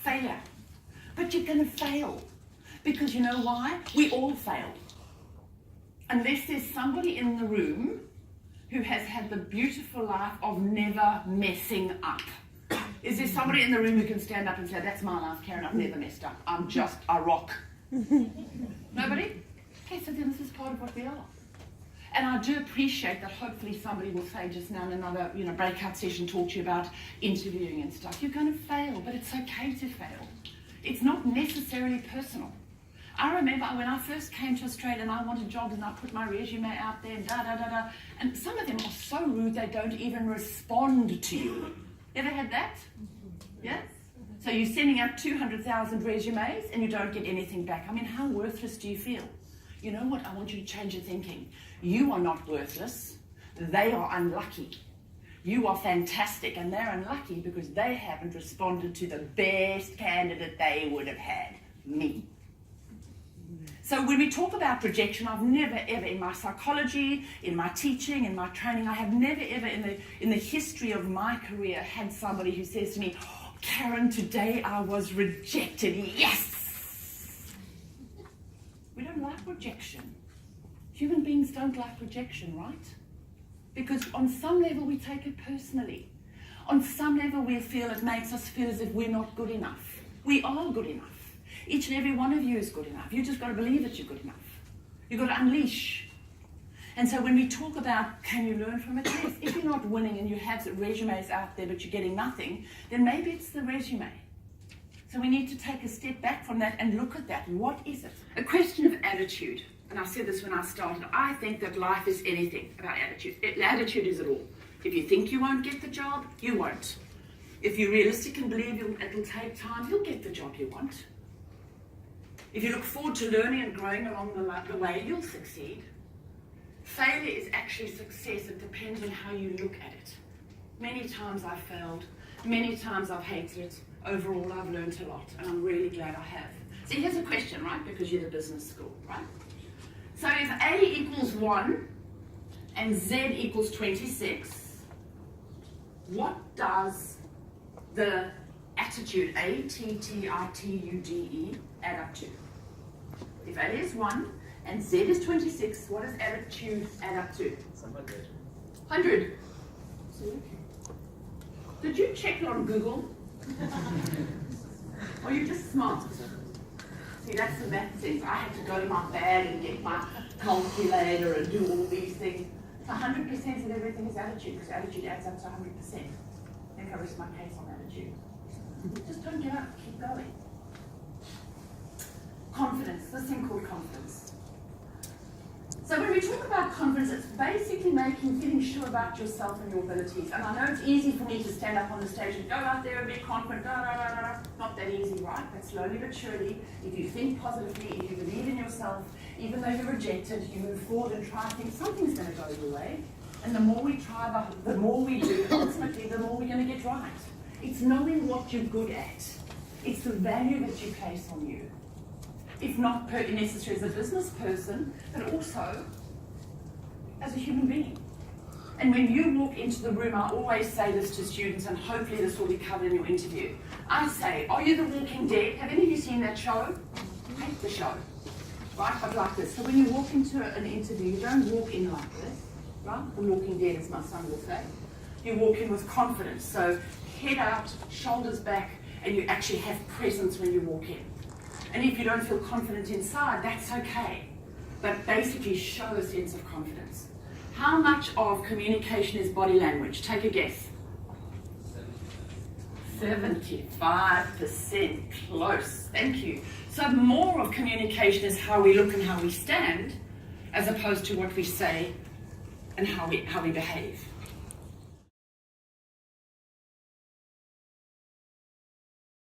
failure. But you're going to fail. Because you know why? We all fail. Unless there's somebody in the room who has had the beautiful life of never messing up. Is there somebody in the room who can stand up and say, that's my life, Karen, I've never messed up. I'm just a rock. Nobody? Okay, so then this is part of what we are. And I do appreciate that hopefully somebody will say just now in another breakout session, talk to you about interviewing and stuff. You're going to fail, but it's okay to fail. It's not necessarily personal. I remember when I first came to Australia and I wanted jobs and I put my resume out there and and some of them are so rude they don't even respond to you. Ever had that? Yes? So you're sending out 200,000 resumes and you don't get anything back. I mean, how worthless do you feel? You know what? I want you to change your thinking. You are not worthless. They are unlucky. You are fantastic and they're unlucky because they haven't responded to the best candidate they would have had, me. So when we talk about projection, I've never ever in my psychology, in my teaching, in my training, I have never ever in the history of my career had somebody who says to me, oh, Karen, today I was rejected. Yes! We don't like rejection. Human beings don't like rejection, right? Because on some level we take it personally. On some level we feel it makes us feel as if we're not good enough. We are good enough. Each and every one of you is good enough. You just got to believe that you're good enough. You've got to unleash. And so when we talk about can you learn from it, yes, if you're not winning and you have resumes out there but you're getting nothing, then maybe it's the resume. So we need to take a step back from that and look at that. What is it? A question of attitude. And I said this when I started. I think that life is anything about attitude. Attitude is it all. If you think you won't get the job, you won't. If you're realistic and believe it'll take time, you'll get the job you want. If you look forward to learning and growing along the way, you'll succeed. Failure is actually success. It depends on how you look at it. Many times I've failed. Many times I've hated it. Overall, I've learned a lot, and I'm really glad I have. So here's a question, right? Because you're the business school, right? So if A equals 1 and Z equals 26, what does the attitude, A-T-T-I-T-U-D-E, add up to? If A is 1 and Z is 26, what does attitude add up to? 100. 100. Did you check it on Google? Or are you just smart? See, that's the math thing. I had to go to my bag and get my calculator and do all these things. 100% of everything is attitude, because attitude adds up to 100%. I think I rest my case on attitude. Just don't give up, keep going. Confidence, this thing called confidence. So when we talk about confidence, it's basically feeling sure about yourself and your abilities. And I know it's easy for me to stand up on the stage and go out there and be confident, not that easy, right? But slowly but surely, if you think positively, if you believe in yourself, even though you're rejected, you move forward and try things, something's going to go your way. And the more we try, the more we do, ultimately, the more we're going to get right. It's knowing what you're good at. It's the value that you place on you. If not necessarily as a business person, but also as a human being. And when you walk into the room, I always say this to students, and hopefully this will be covered in your interview. I say, are you the Walking Dead? Have any of you seen that show? I hate the show, right? But like this. So when you walk into an interview, you don't walk in like this, right? The Walking Dead, as my son will say. You walk in with confidence. So head out, shoulders back, and you actually have presence when you walk in. And if you don't feel confident inside, that's okay. But basically show a sense of confidence. How much of communication is body language? Take a guess. 75%. Close. Thank you. So more of communication is how we look and how we stand, as opposed to what we say and how we behave.